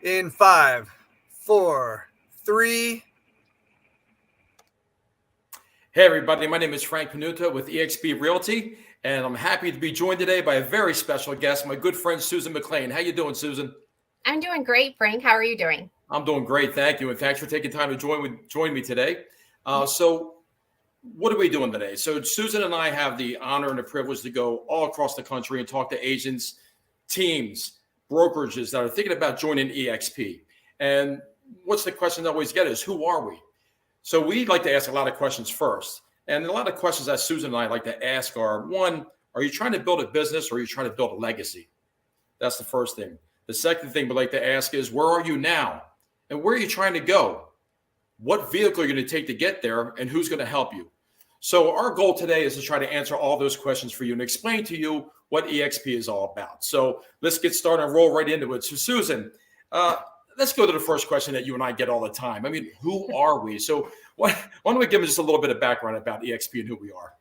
In five, four, three. Hey everybody, my name is Frank Panunto with eXp Realty, and I'm happy to be joined today by a very special guest, my good friend Susan McClain. How you doing, Susan? I'm doing great, Frank. How are you doing? I'm doing great, thank you, and thanks for taking time to join me today. So, what are we doing today? So, Susan and I have the honor and the privilege to go all across the country and talk to agents, teams, brokerages that are thinking about joining eXp. And what's the question I always get is, who are we? So we like to ask a lot of questions first. And a lot of questions that Susan and I like to ask are, one, are you trying to build a business or are you trying to build a legacy? That's the first thing. The second thing we like to ask is, where are you now? And where are you trying to go? What vehicle are you going to take to get there? And who's going to help you? So our goal today is to try to answer all those questions for you and explain to you what eXp is all about. So let's get started and roll right into it. So Susan, let's go to the first question that you and I get all the time. I mean, who are we? So why don't we give them just a little bit of background about eXp and who we are?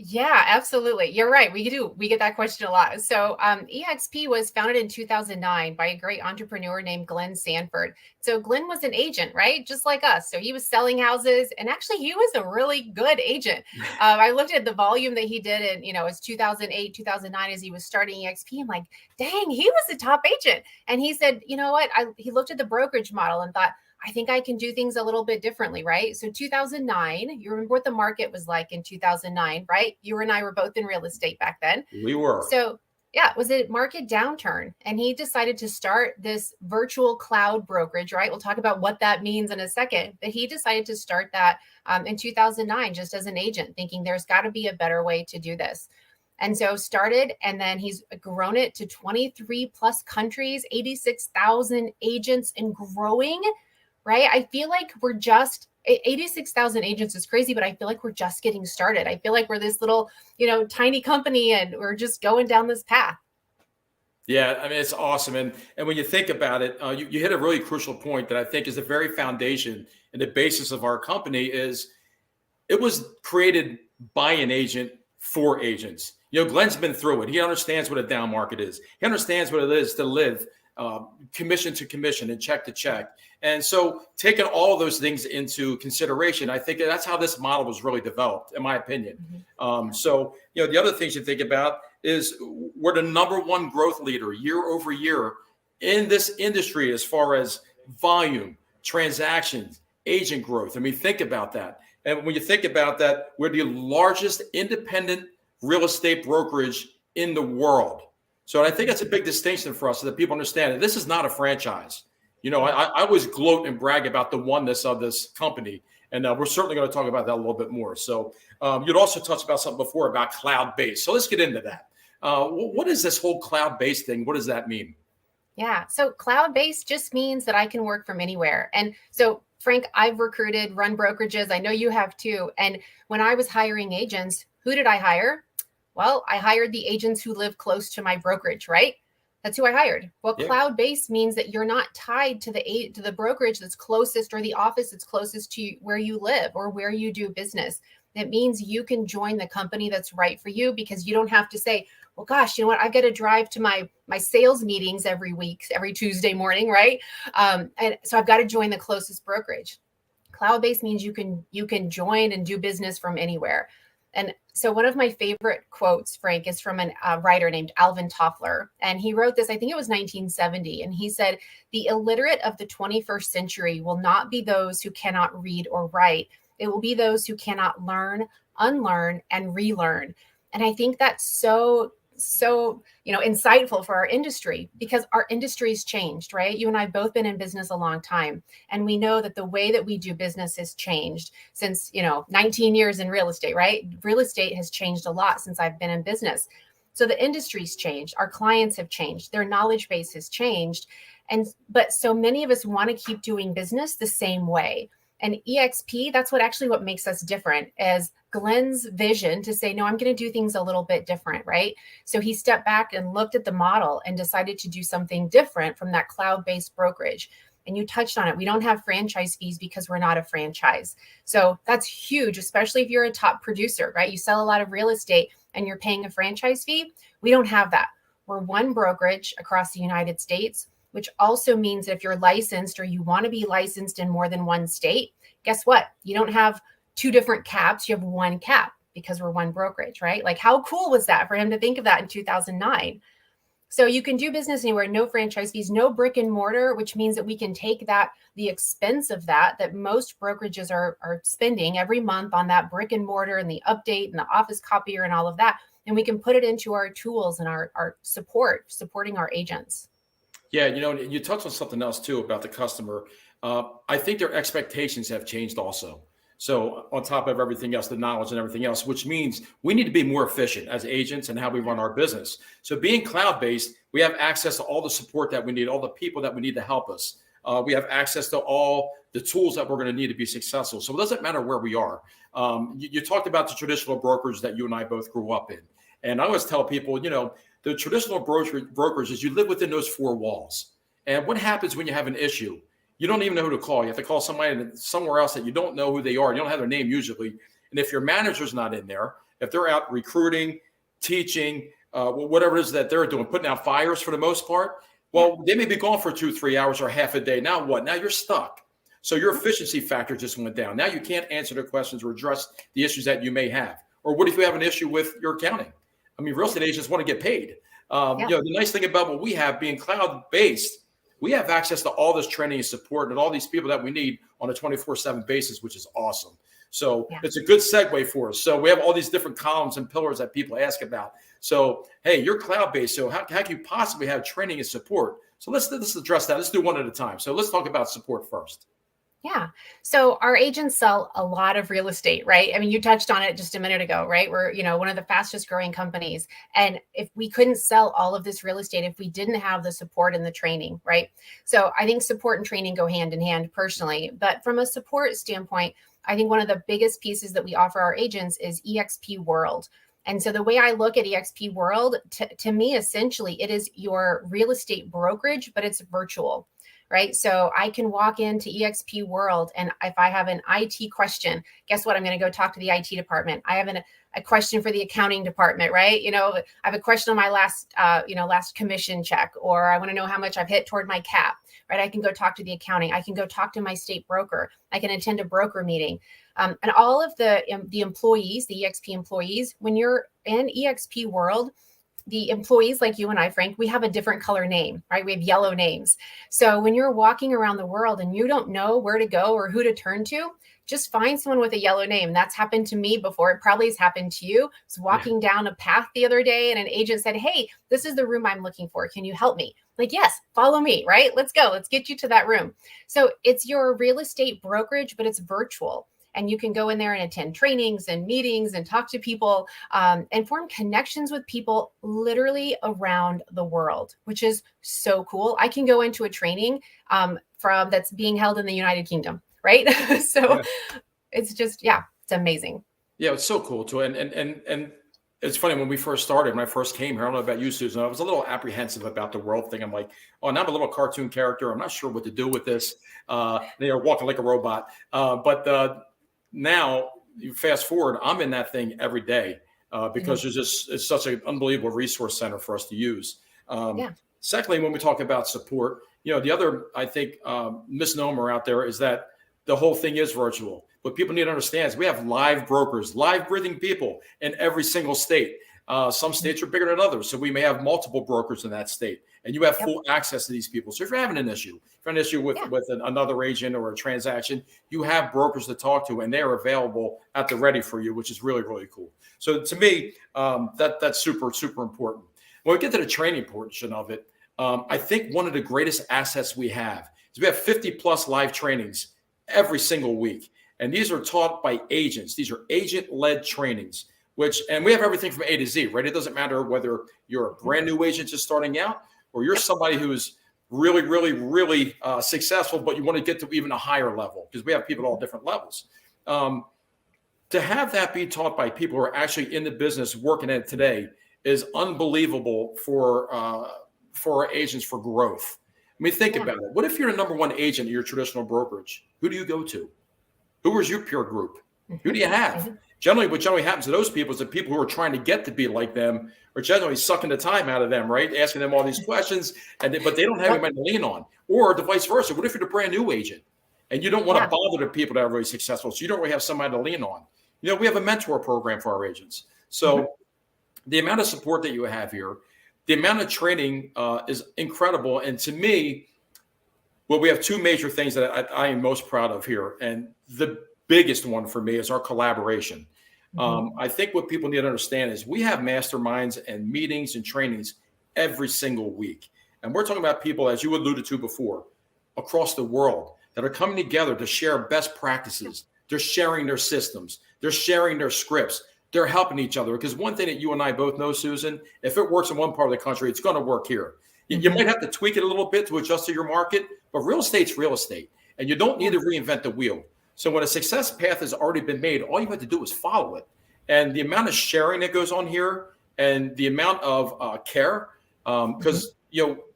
Yeah, absolutely. You're right. We do. We get that question a lot. So eXp was founded in 2009 by a great entrepreneur named Glenn Sanford. So Glenn was an agent, right? Just like us. So he was selling houses, and actually he was a really good agent. I looked at the volume that he did in, it was 2008, 2009 as he was starting eXp. I'm like, dang, he was a top agent. And he said, you know what? He looked at the brokerage model and thought, I think I can do things a little bit differently, right? So 2009, you remember what the market was like in 2009, right? You and I were both in real estate back then. We were. So yeah, it was a market downturn. And he decided to start this virtual cloud brokerage, right? We'll talk about what that means in a second. But he decided to start that in 2009, just as an agent, thinking there's got to be a better way to do this. And so started, and then he's grown it to 23 plus countries, 86,000 agents and growing. Right? I feel like we're just 86,000 agents is crazy, but I feel like we're just getting started. I feel like we're this little, tiny company and we're just going down this path. Yeah, I mean, it's awesome. And when you think about it, you hit a really crucial point that I think is the very foundation and the basis of our company is it was created by an agent for agents. Glenn's been through it. He understands what a down market is. He understands what it is to live commission to commission and check to check. And so taking all of those things into consideration, I think that's how this model was really developed, in my opinion. So, the other things you think about is we're the number one growth leader year over year in this industry as far as volume, transactions, agent growth. I mean, think about that. And when you think about that, we're the largest independent real estate brokerage in the world. So I think that's a big distinction for us so that people understand that this is not a franchise. I always gloat and brag about the oneness of this company. And we're certainly going to talk about that a little bit more. So you'd also touched about something before about cloud-based. So let's get into that. What is this whole cloud-based thing? What does that mean? Yeah. So cloud-based just means that I can work from anywhere. And so, Frank, I've recruited, run brokerages. I know you have too. And when I was hiring agents, who did I hire? Well, I hired the agents who live close to my brokerage, right? That's who I hired. Well, yeah. Cloud-based means that you're not tied to the brokerage that's closest or the office that's closest to where you live or where you do business. It means you can join the company that's right for you because you don't have to say, well, gosh, you know what? I've got to drive to my sales meetings every week, every Tuesday morning, right? And so I've got to join the closest brokerage. Cloud-based means you can join and do business from anywhere. And so one of my favorite quotes, Frank, is from a writer named Alvin Toffler. And he wrote this, I think it was 1970. And he said, the illiterate of the 21st century will not be those who cannot read or write. It will be those who cannot learn, unlearn, and relearn. And I think that's so insightful for our industry because our industry's changed, right? You and I have both been in business a long time. And we know that the way that we do business has changed since, 19 years in real estate, right? Real estate has changed a lot since I've been in business. So the industry's changed. Our clients have changed. Their knowledge base has changed. But so many of us want to keep doing business the same way. And eXp, that's what makes us different is Glenn's vision to say, no, I'm going to do things a little bit different, right? So he stepped back and looked at the model and decided to do something different from that cloud-based brokerage. And you touched on it. We don't have franchise fees because we're not a franchise. So that's huge, especially if you're a top producer, right? You sell a lot of real estate and you're paying a franchise fee. We don't have that. We're one brokerage across the United States. which also means that if you're licensed or you want to be licensed in more than one state, guess what? You don't have two different caps, you have one cap because we're one brokerage, right? Like how cool was that for him to think of that in 2009? So you can do business anywhere, no franchise fees, no brick and mortar, which means that we can take the expense of that most brokerages are spending every month on that brick and mortar and the update and the office copier and all of that. And we can put it into our tools and our supporting our agents. Yeah, you touched on something else too about the customer. I think their expectations have changed also. So on top of everything else, the knowledge and everything else, which means we need to be more efficient as agents and how we run our business. So being cloud-based, we have access to all the support that we need, all the people that we need to help us. We have access to all the tools that we're going to need to be successful. So it doesn't matter where we are. You talked about the traditional brokers that you and I both grew up in. And I always tell people, the traditional brokers is you live within those four walls. And what happens when you have an issue? You don't even know who to call. You have to call somebody somewhere else that you don't know who they are. You don't have their name usually. And if your manager's not in there, if they're out recruiting, teaching, whatever it is that they're doing, putting out fires for the most part, well, they may be gone for 2-3 hours or half a day. Now what? Now you're stuck. So your efficiency factor just went down. Now you can't answer the questions or address the issues that you may have. Or what if you have an issue with your accounting? I mean, real estate agents want to get paid. The nice thing about what we have being cloud-based, we have access to all this training and support and all these people that we need on a 24/7 basis, which is awesome. So it's a good segue for us. So we have all these different columns and pillars that people ask about. So, hey, you're cloud-based. So how can you possibly have training and support? So let's address that. Let's do one at a time. So let's talk about support first. Yeah. So our agents sell a lot of real estate, right? I mean, you touched on it just a minute ago, right? We're, one of the fastest growing companies. And if we couldn't sell all of this real estate, if we didn't have the support and the training, right? So I think support and training go hand in hand personally. But from a support standpoint, I think one of the biggest pieces that we offer our agents is eXp World. And so the way I look at eXp World, to me, essentially, it is your real estate brokerage, but it's virtual. Right. So I can walk into eXp World, and if I have an IT question, guess what? I'm going to go talk to the IT department. I have a question for the accounting department, right? I have a question on my last commission check, or I want to know how much I've hit toward my cap, right? I can go talk to the accounting. I can go talk to my state broker. I can attend a broker meeting. And all of the employees, the eXp employees, when you're in eXp World, the employees like you and I, Frank, we have a different color name, right? We have yellow names. So when you're walking around the world and you don't know where to go or who to turn to, just find someone with a yellow name. That's happened to me before. It probably has happened to you. I was walking down a path the other day and an agent said, "Hey, this is the room I'm looking for. Can you help me?" Like, yes, follow me, right? Let's go. Let's get you to that room. So it's your real estate brokerage, but it's virtual. And you can go in there and attend trainings and meetings and talk to people and form connections with people literally around the world, which is so cool. I can go into a training that's being held in the United Kingdom, right? So it's just, it's amazing. Yeah, it's so cool too. And it's funny, when I first came here, I don't know about you, Susan, I was a little apprehensive about the world thing. I'm like, oh, now I'm a little cartoon character. I'm not sure what to do with this. They are walking like a robot. But now you fast forward, I'm in that thing every day because it's such an unbelievable resource center for us to use. Secondly, when we talk about support, the other, I think, misnomer out there is that the whole thing is virtual. What people need to understand is we have live brokers, live breathing people in every single state. Some states are bigger than others, so we may have multiple brokers in that state, and you have full access to these people. So if you're having an issue, with another agent or a transaction, you have brokers to talk to, and they are available at the ready for you, which is really, really cool. So to me, that's super, super important. When we get to the training portion of it, I think one of the greatest assets we have is we have 50 plus live trainings every single week. And these are taught by agents. These are agent-led trainings, and we have everything from A to Z, right? It doesn't matter whether you're a brand new agent just starting out or you're somebody who's really, really, really successful, but you want to get to even a higher level, because we have people at all different levels. To have that be taught by people who are actually in the business working at it today is unbelievable for our agents for growth. I mean, think about it. What if you're the number one agent in your traditional brokerage? Who do you go to? Who is your peer group? Who do you have? Generally, what generally happens to those people is the people who are trying to get to be like them are generally sucking the time out of them, right? Asking them all these questions, but they don't have anybody to lean on. Or the vice versa. What if you're the brand new agent and you don't want to bother the people that are really successful, so you don't really have somebody to lean on? We have a mentor program for our agents. So the amount of support that you have here, the amount of training is incredible. And to me, well, we have two major things that I am most proud of here. And the biggest one for me is our collaboration. I think what people need to understand is we have masterminds and meetings and trainings every single week. And we're talking about people, as you alluded to before, across the world that are coming together to share best practices. They're sharing their systems. They're sharing their scripts. They're helping each other. Because one thing that you and I both know, Susan, if it works in one part of the country, it's going to work here. You might have to tweak it a little bit to adjust to your market, but real estate's real estate. And you don't need to reinvent the wheel. So when a success path has already been made, all you have to do is follow it. And the amount of sharing that goes on here and the amount of care, because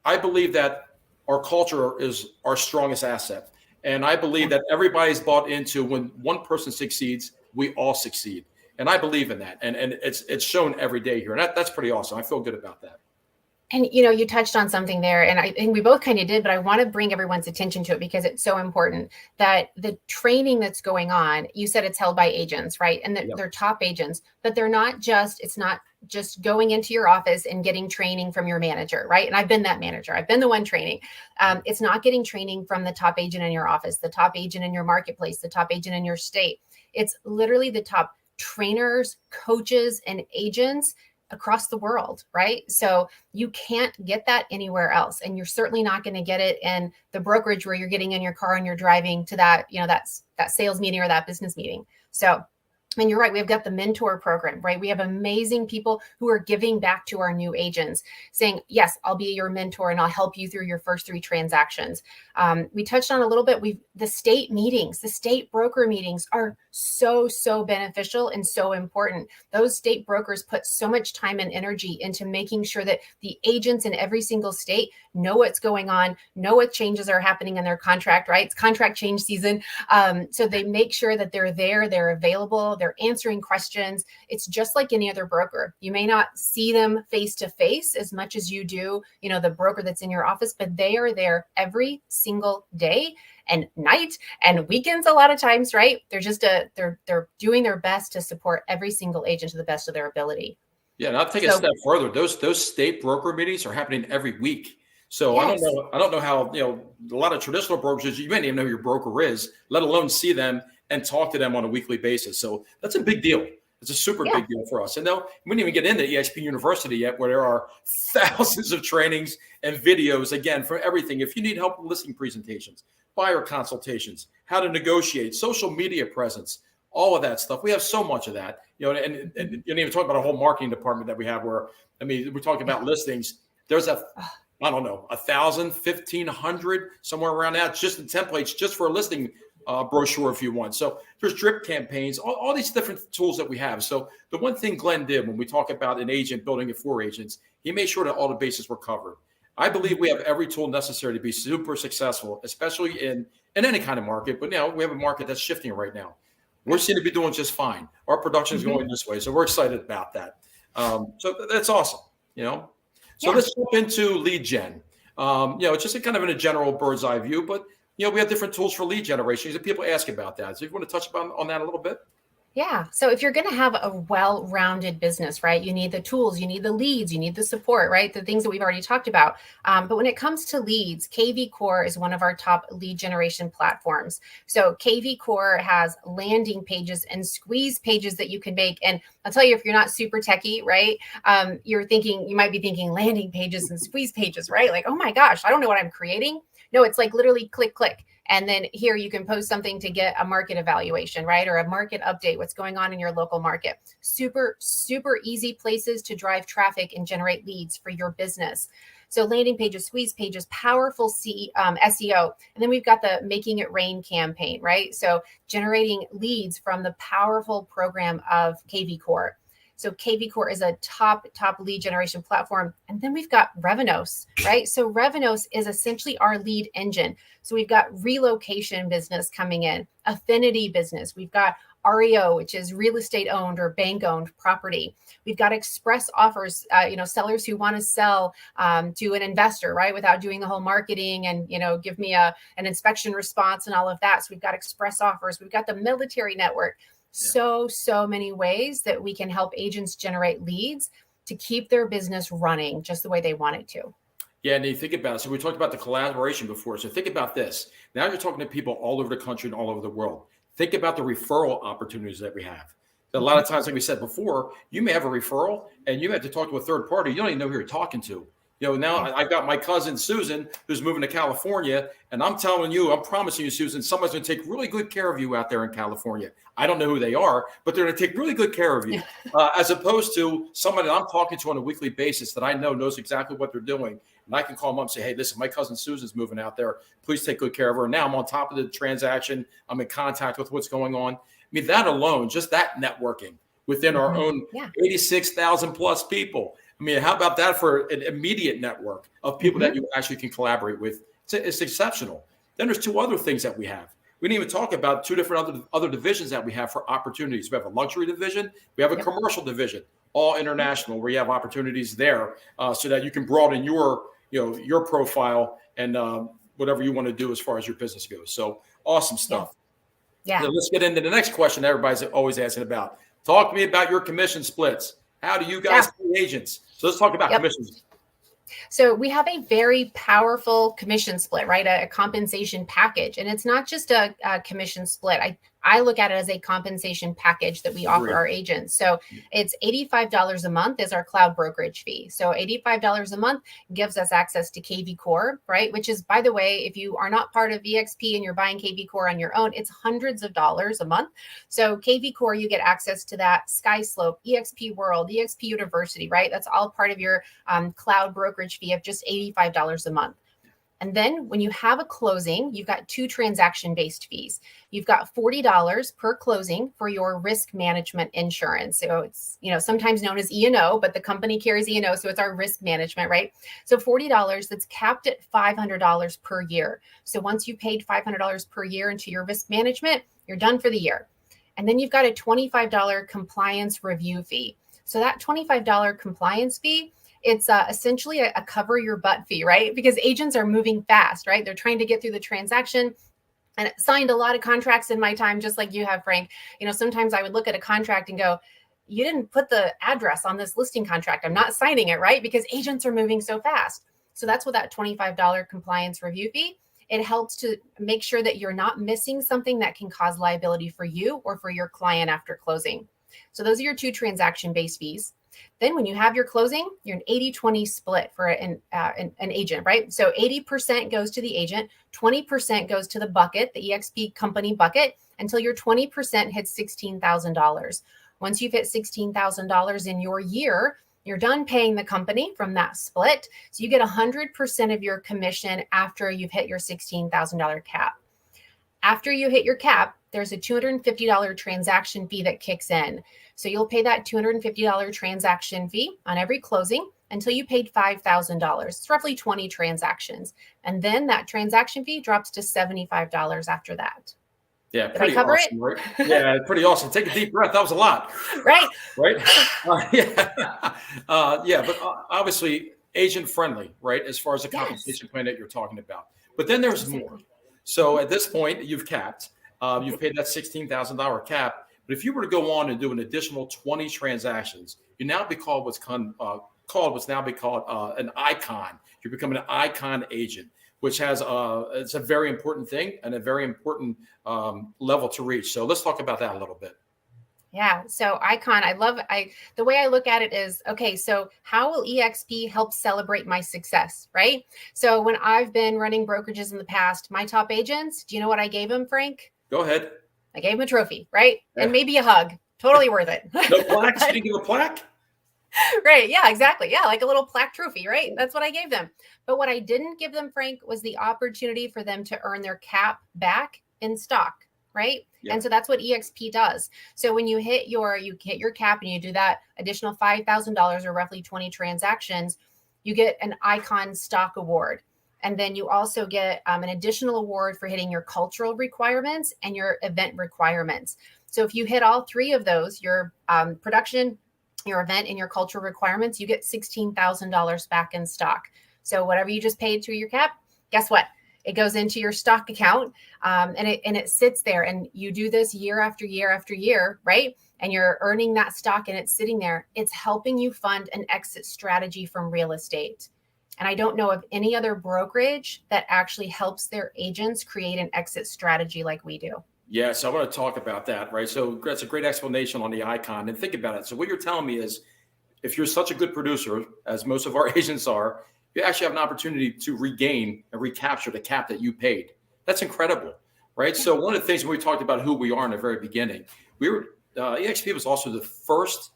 I believe that our culture is our strongest asset. And I believe that everybody's bought into when one person succeeds, we all succeed. And I believe in that. And it's shown every day here. And that's pretty awesome. I feel good about that. And, you touched on something there, and I think we both kind of did, but I want to bring everyone's attention to it because it's so important that the training that's going on, you said it's held by agents, right? And they're top agents, but it's not just going into your office and getting training from your manager, right? And I've been that manager. I've been the one training. It's not getting training from the top agent in your office, the top agent in your marketplace, the top agent in your state. It's literally the top trainers, coaches, and agents across the world, right? So you can't get that anywhere else. And you're certainly not going to get it in the brokerage where you're getting in your car and you're driving to that, that sales meeting or that business meeting. So, and you're right, we've got the mentor program, right? We have amazing people who are giving back to our new agents saying, yes, I'll be your mentor and I'll help you through your first 3 transactions. We touched on a little bit, the state meetings, the state broker meetings are so beneficial and so important. Those state brokers put so much time and energy into making sure that the agents in every single state know what's going on, know what changes are happening in their contract, right? It's contract change season. So they make sure that they're there, they're available, they're answering questions. It's just like any other broker. You may not see them face to face as much as you do, the broker that's in your office, but they are there every single day and night and weekends a lot of times, right? They're just they're doing their best to support every single agent to the best of their ability. Yeah, and I'll take a step further. Those state broker meetings are happening every week. So yes. I don't know how, a lot of traditional brokerages, you may not even know who your broker is, let alone see them and talk to them on a weekly basis. So that's a big deal. It's a super big deal for us. And we didn't even get into eXp University yet, where there are thousands of trainings and videos, again, for everything. If you need help with listing presentations, buyer consultations, how to negotiate, social media presence, all of that stuff. We have so much of that, and you didn't even talk about a whole marketing department that we have where, we're talking about listings. There's 1,000, 1,500, somewhere around that, just in templates, just for a listing brochure if you want. So there's drip campaigns, all these different tools that we have. So the one thing Glenn did when we talk about an agent building it for agents, he made sure that all the bases were covered. I believe we have every tool necessary to be super successful, especially in any kind of market. But now we have a market that's shifting right now. We seem to be doing just fine. Our production is going this way. So we're excited about that. So that's awesome, So let's jump into lead gen. Just kind of in a general bird's eye view, but we have different tools for lead generation. People ask about that. So if you want to touch on that a little bit. Yeah. So if you're going to have a well-rounded business, right, you need the tools, you need the leads, you need the support, right? The things that we've already talked about. But when it comes to leads, KV Core is one of our top lead generation platforms. So KV Core has landing pages and squeeze pages that you can make. And I'll tell you, if you're not super techie, right, you might be thinking landing pages and squeeze pages, right? Like, oh my gosh, I don't know what I'm creating. No, it's like literally click. And then here you can post something to get a market evaluation, right? Or a market update, what's going on in your local market. Super easy places to drive traffic and generate leads for your business. So landing pages, squeeze pages, powerful SEO. And then we've got the Making It Rain campaign, right? So generating leads from the powerful program of KV Core. So KV Core is a top lead generation platform. And then we've got Revenos, right? So Revenos is essentially our lead engine. So we've got relocation business coming in, affinity business. We've got REO, which is real estate owned or bank owned property. We've got express offers, sellers who want to sell to an investor, right, without doing the whole marketing and, give me an inspection response and all of that. So we've got express offers. We've got the military network. So many ways that we can help agents generate leads to keep their business running just the way they want it to. Yeah, and you think about it. So we talked about the collaboration before. So think about this. Now you're talking to people all over the country and all over the world. Think about the referral opportunities that we have. A lot of times, like we said before, you may have a referral and you have to talk to a third party. You don't even know who you're talking to. Now I've got my cousin Susan who's moving to California, and I'm promising you, Susan, someone's going to take really good care of you out there in California. I don't know who they are, but they're going to take really good care of you, as opposed to somebody that I'm talking to on a weekly basis that I know knows exactly what they're doing. And I can call them up and say, hey, listen, my cousin Susan's moving out there. Please take good care of her. And now I'm on top of the transaction. I'm in contact with what's going on. I mean, that alone, just that networking within our own 86,000 plus people. I mean, how about that for an immediate network of people that you actually can collaborate with? It's exceptional. Then there's two other things that we have. We didn't even talk about two different other divisions that we have for opportunities. We have a luxury division. We have a commercial division, all international, where you have opportunities there so that you can broaden your profile and whatever you want to do as far as your business goes. So awesome stuff. Yeah. Now let's get into the next question everybody's always asking about. Talk to me about your commission splits. How do you guys pay agents? So let's talk about commissions. So we have a very powerful commission split, right? A compensation package. And it's not just a commission split. I look at it as a compensation package that we offer our agents. So it's $85 a month is our cloud brokerage fee. So $85 a month gives us access to KV Core, right? Which is, by the way, if you are not part of eXp and you're buying KV Core on your own, it's hundreds of dollars a month. So KV Core, you get access to that. SkySlope, eXp World, eXp University, right? That's all part of your cloud brokerage fee of just $85 a month. And then when you have a closing, you've got two transaction-based fees. You've got $40 per closing for your risk management insurance. So it's, sometimes known as E&O, but the company carries E&O, so it's our risk management, right? So $40 that's capped at $500 per year. So once you paid $500 per year into your risk management, you're done for the year. And then you've got a $25 compliance review fee. So that $25 compliance fee, it's essentially a cover your butt fee, right? Because agents are moving fast, right? They're trying to get through the transaction. And signed a lot of contracts in my time, just like you have, Frank. Sometimes I would look at a contract and go, you didn't put the address on this listing contract. I'm not signing it, right? Because agents are moving so fast. So that's what that $25 compliance review fee, it helps to make sure that you're not missing something that can cause liability for you or for your client after closing. So those are your two transaction-based fees. Then when you have your closing, you're an 80-20 split for an agent, right? So 80% goes to the agent, 20% goes to the bucket, the eXp company bucket, until your 20% hits $16,000. Once you've hit $16,000 in your year, you're done paying the company from that split. So you get 100% of your commission after you've hit your $16,000 cap. After you hit your cap, there's a $250 transaction fee that kicks in. So you'll pay that $250 transaction fee on every closing until you paid $5,000. It's roughly 20 transactions. And then that transaction fee drops to $75 after that. Yeah, Did I cover awesome, it? Right? Yeah, pretty awesome. Take a deep breath. That was a lot. Right. Right. But obviously agent friendly, right? As far as the compensation plan that you're talking about. But then there's more. So at this point, you've capped. You've paid that $16,000 cap. But if you were to go on and do an additional 20 transactions, you now be called what's now be called an icon. You're becoming an icon agent, which has it's a very important thing and a very important level to reach. So let's talk about that a little bit. Yeah. So icon, the way I look at it is, okay, so how will eXp help celebrate my success, right? So when I've been running brokerages in the past, my top agents, do you know what I gave them, Frank? Go ahead. I gave him a trophy, right? Yeah. And maybe a hug. Totally worth it. No plaques? You didn't give a plaque? Right. Yeah, exactly. Yeah, like a little plaque trophy, right? That's what I gave them. But what I didn't give them, Frank, was the opportunity for them to earn their cap back in stock, right? Yeah. And so that's what eXp does. So when you hit your cap and you do that additional $5,000 or roughly 20 transactions, you get an icon stock award. And then you also get an additional award for hitting your cultural requirements and your event requirements. So if you hit all three of those, your production, your event, and your cultural requirements, you get $16,000 back in stock. So whatever you just paid through your cap, guess what? It goes into your stock account, and it sits there. And you do this year after year after year, right? And you're earning that stock, and it's sitting there. It's helping you fund an exit strategy from real estate. And I don't know of any other brokerage that actually helps their agents create an exit strategy like we do. Yeah, so I want to talk about that, right? So that's a great explanation on the icon. And think about it. So what you're telling me is, if you're such a good producer, as most of our agents are, you actually have an opportunity to regain and recapture the cap that you paid. That's incredible, right? So one of the things when we talked about who we are in the very beginning, we were eXp was also the first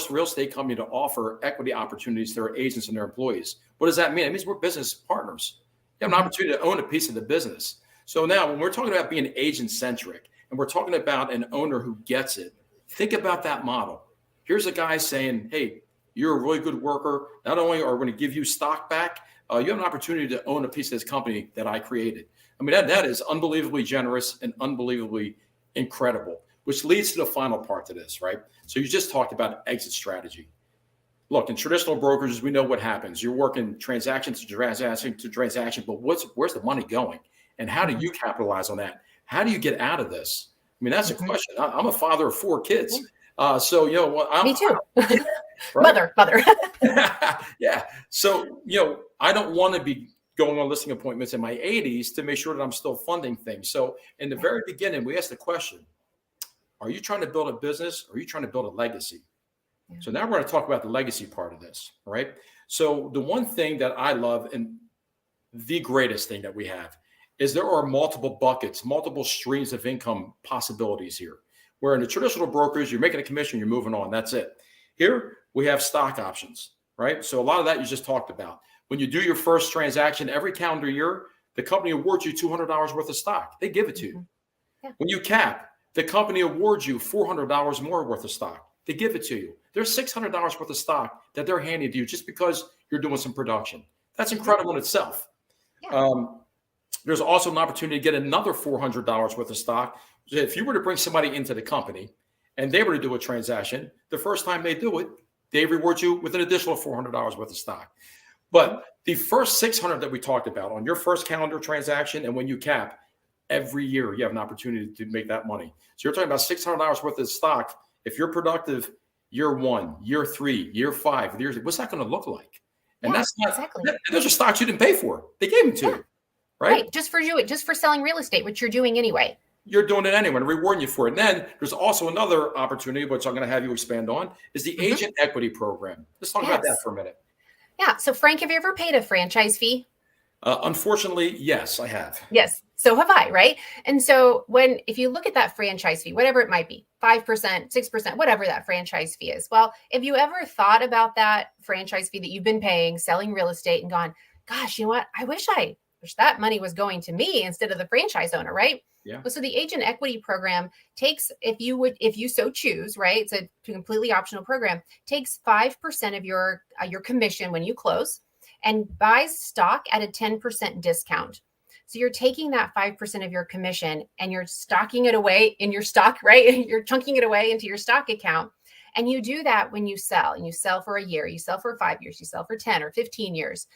real estate company to offer equity opportunities to their agents and their employees. What does that mean? It means we're business partners. You have an opportunity to own a piece of the business. So now when we're talking about being agent centric and we're talking about an owner who gets it, think about that model. Here's a guy saying, hey, you're a really good worker. Not only are we going to give you stock back, you have an opportunity to own a piece of this company that I created. I mean, that is unbelievably generous and unbelievably incredible, which leads to the final part to this, right? So you just talked about exit strategy. Look, in traditional brokerages, we know what happens. You're working transaction to transaction, but where's the money going? And how do you capitalize on that? How do you get out of this? I mean, that's a question. I'm a father of 4 kids. So, you know, me too. Right? Mother. Yeah. So, you know, I don't want to be going on listing appointments in my 80s to make sure that I'm still funding things. So in the very beginning, we asked the question, are you trying to build a business or are you trying to build a legacy? Yeah. So now we're going to talk about the legacy part of this, right? So the one thing that I love and the greatest thing that we have is there are multiple buckets, multiple streams of income possibilities here. Where in the traditional brokers, you're making a commission, you're moving on, that's it. Here, we have stock options, right? So a lot of that you just talked about. When you do your first transaction every calendar year, the company awards you $200 worth of stock. They give it to you. Yeah. When you cap, the company awards you $400 more worth of stock. They give it to you. There's $600 worth of stock that they're handing to you just because you're doing some production. That's incredible in itself. Yeah. There's also an opportunity to get another $400 worth of stock. If you were to bring somebody into the company and they were to do a transaction, the first time they do it, they reward you with an additional $400 worth of stock. But the first 600 that we talked about on your first calendar transaction and when you cap, every year you have an opportunity to make that money. So you're talking about $600 worth of stock. If you're productive year 1, year 3, year 5, what's that going to look like? And that's not exactly. Those are stocks you didn't pay for. They gave them to you. Right. Just for selling real estate, which you're doing anyway. You're doing it anyway, rewarding you for it. And then there's also another opportunity, which I'm going to have you expand on, is the agent equity program. Let's talk about that for a minute. Yeah. So Frank, have you ever paid a franchise fee? Unfortunately, yes, I have. Yes. So have I, right? And so if you look at that franchise fee, whatever it might be, 5%, 6%, whatever that franchise fee is. Well, if you ever thought about that franchise fee that you've been paying, selling real estate and gone, gosh, you know what? I wish that money was going to me instead of the franchise owner, right? Yeah. So the agent equity program takes, if you so choose, right? It's a completely optional program, takes 5% of your commission when you close and buys stock at a 10% discount. So you're taking that 5% of your commission and you're stocking it away in your stock, right? You're chunking it away into your stock account. And you do that when you sell, and you sell for a year, you sell for 5 years, you sell for 10 or 15 years.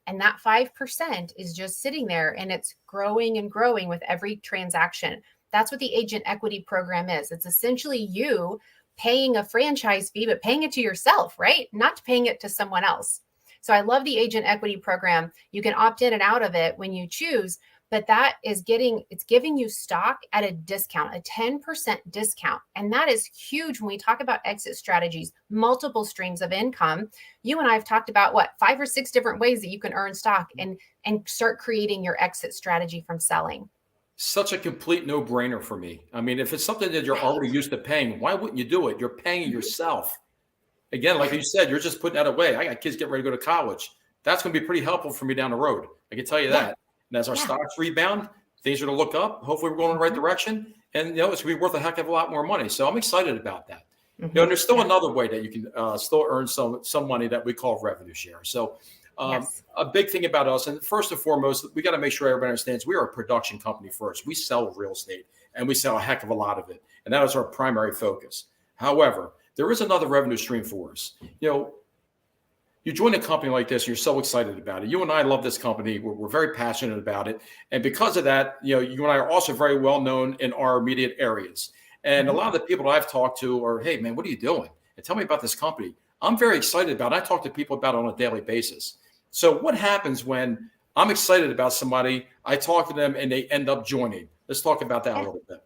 And that 5% is just sitting there and it's growing and growing with every transaction. That's what the agent equity program is. It's essentially you paying a franchise fee, but paying it to yourself, right? Not paying it to someone else. So I love the agent equity program. You can opt in and out of it when you choose, but it's giving you stock at a discount, a 10% discount. And that is huge when we talk about exit strategies, multiple streams of income. You and I have talked about 5 or 6 different ways that you can earn stock and start creating your exit strategy from selling. Such a complete no-brainer for me. I mean, if it's something that you're already used to paying, why wouldn't you do it? You're paying yourself. Again, like you said, you're just putting that away. I got kids getting ready to go to college. That's going to be pretty helpful for me down the road. I can tell you that. And as our stocks rebound, things are going to look up. Hopefully we're going in the right direction. And, it's going to be worth a heck of a lot more money. So I'm excited about that. And there's still another way that you can still earn some money that we call revenue share. So Yes. A big thing about us, and first and foremost, we got to make sure everybody understands we are a production company first. We sell real estate, and we sell a heck of a lot of it, and that is our primary focus. However, there is another revenue stream for us. You join a company like this, you're so excited about it. You and I love this company. We're very passionate about it. And because of that, you and I are also very well known in our immediate areas. And a lot of the people that I've talked to are, hey, man, what are you doing? And tell me about this company. I'm very excited about it. I talk to people about it on a daily basis. So what happens when I'm excited about somebody, I talk to them and they end up joining? Let's talk about that a little bit.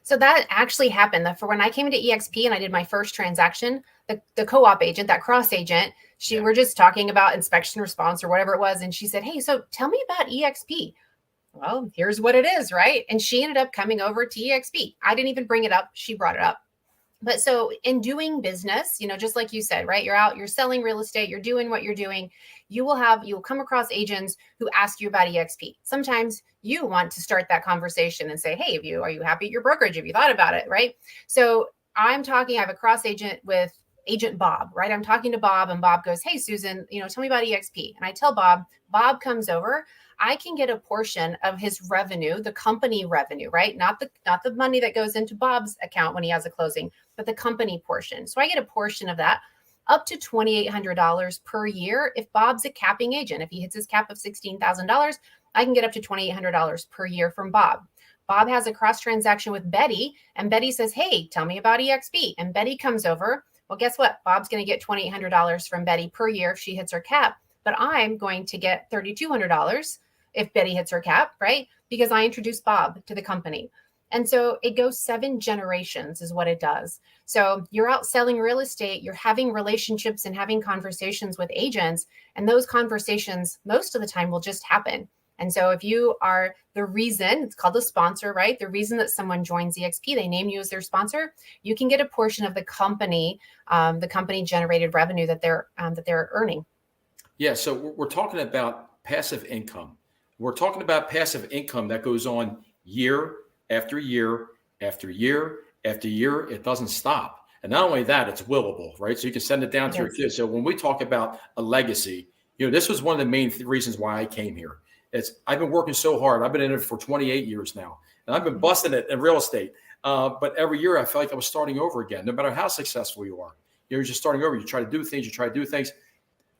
So that actually happened. For when I came to eXp and I did my first transaction, the co-op agent, that cross agent, we're just talking about inspection response or whatever it was. And she said, hey, so tell me about eXp. Well, here's what it is, right? And she ended up coming over to eXp. I didn't even bring it up. She brought it up. But so in doing business, just like you said, right? You're out, you're selling real estate, you're doing what you're doing. You'll come across agents who ask you about eXp. Sometimes you want to start that conversation and say, hey, are you happy at your brokerage? Have you thought about it? Right. So I have a cross agent with agent Bob, right? I'm talking to Bob and Bob goes, hey, Susan, tell me about eXp. And I tell Bob comes over. I can get a portion of his revenue, the company revenue, right? Not the money that goes into Bob's account when he has a closing, but the company portion. So I get a portion of that, up to $2,800 per year. If Bob's a capping agent, if he hits his cap of $16,000, I can get up to $2,800 per year from Bob. Bob has a cross transaction with Betty, and Betty says, hey, tell me about eXp. And Betty comes over. Well, guess what? Bob's going to get $2,800 from Betty per year if she hits her cap, but I'm going to get $3,200 if Betty hits her cap, right? Because I introduced Bob to the company. And so it goes 7 generations is what it does. So you're out selling real estate, you're having relationships and having conversations with agents, and those conversations most of the time will just happen. And so if you are the reason, it's called a sponsor, right? The reason that someone joins eXp, they name you as their sponsor, you can get a portion of the company generated revenue that they're earning. Yeah. So we're talking about passive income. We're talking about passive income that goes on year after year after year after year. It doesn't stop. And not only that, it's willable, right? So you can send it down to your kids. So when we talk about a legacy, this was one of the main reasons why I came here. I've been working so hard. I've been in it for 28 years now, and I've been busting it in real estate. But every year I felt like I was starting over again, no matter how successful you are. You're just starting over. You try to do things.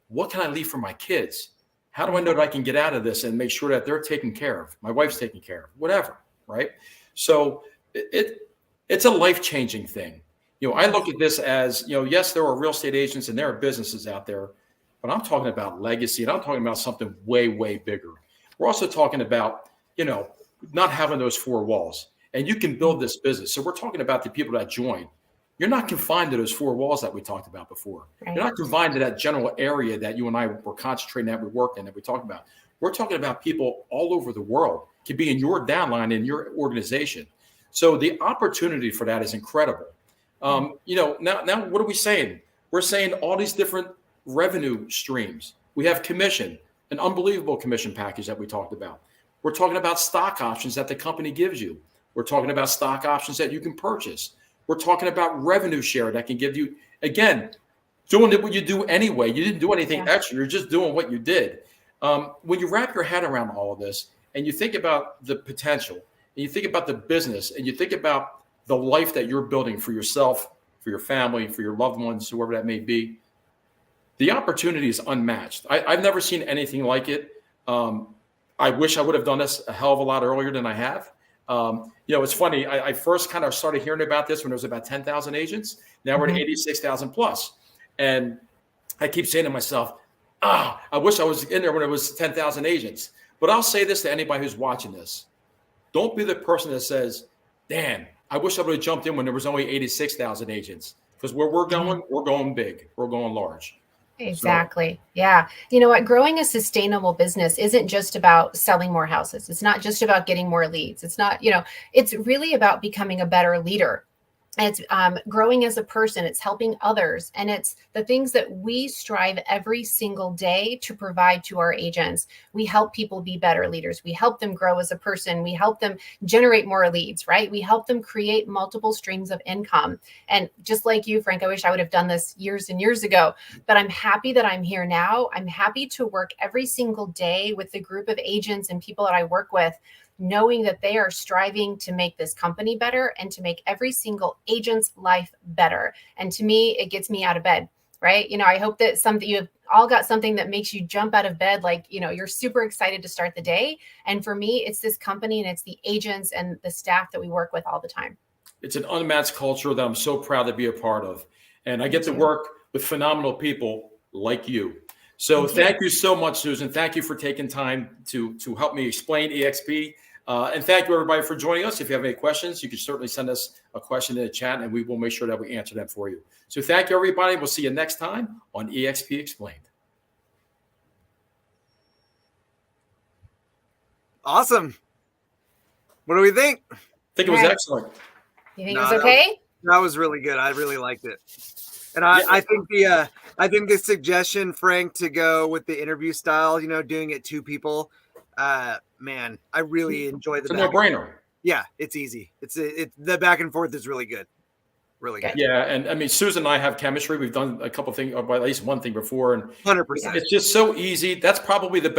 What can I leave for my kids? How do I know that I can get out of this and make sure that they're taken care of? My wife's taken care of, whatever, right? So it's a life-changing thing. I look at this as, yes, there are real estate agents and there are businesses out there, but I'm talking about legacy, and I'm talking about something way, way bigger. We're also talking about, not having those 4 walls, and you can build this business. So we're talking about the people that join. You're not confined to those 4 walls that we talked about before. Right. You're not confined to that general area that you and I were concentrating at, we work in, that we talked about. We're talking about people all over the world can be in your downline, in your organization. So the opportunity for that is incredible. Now what are we saying? We're saying all these different revenue streams. We have commission, an unbelievable commission package that we talked about. We're talking about stock options that the company gives you. We're talking about stock options that you can purchase. We're talking about revenue share that can give you, again, doing what you do anyway. You didn't do anything extra. You're just doing what you did. When you wrap your head around all of this and you think about the potential, and you think about the business, and you think about the life that you're building for yourself, for your family, for your loved ones, whoever that may be, the opportunity is unmatched. I've never seen anything like it. I wish I would have done this a hell of a lot earlier than I have. It's funny. I first kind of started hearing about this when there was about 10,000 agents. Now we're at 86,000 plus. And I keep saying to myself, I wish I was in there when it was 10,000 agents. But I'll say this to anybody who's watching this. Don't be the person that says, damn, I wish I would have jumped in when there was only 86,000 agents. Because where we're going big. We're going large. Exactly. So. Yeah. You know what? Growing a sustainable business isn't just about selling more houses. It's not just about getting more leads. It's not, it's really about becoming a better leader. It's growing as a person, it's helping others, and it's the things that we strive every single day to provide to our agents. We help people be better leaders. We help them grow as a person. We help them generate more leads, right? We help them create multiple streams of income. And just like you, Frank, I wish I would have done this years and years ago, but I'm happy that I'm here now. I'm happy to work every single day with the group of agents and people that I work with, knowing that they are striving to make this company better and to make every single agent's life better. And to me, it gets me out of bed, right? I hope that you have all got something that makes you jump out of bed. Like, you're super excited to start the day. And for me, it's this company and it's the agents and the staff that we work with all the time. It's an unmatched culture that I'm so proud to be a part of. And I get to work with phenomenal people like you. So thank you so much, Susan. Thank you for taking time to help me explain eXp. And thank you, everybody, for joining us. If you have any questions, you can certainly send us a question in the chat, and we will make sure that we answer them for you. So thank you, everybody. We'll see you next time on eXp Explained. Awesome. What do we think? I think it was excellent. You think it was okay? That was really good. I really liked it. And I think the suggestion, Frank, to go with the interview style, doing it two people, man, I really enjoy the. It's a no-brainer. Yeah, it's easy. It's the back and forth is really good. Really good. Yeah, and I mean, Susan and I have chemistry. We've done a couple of things, or at least one thing before, and 100%. It's just so easy. That's probably the best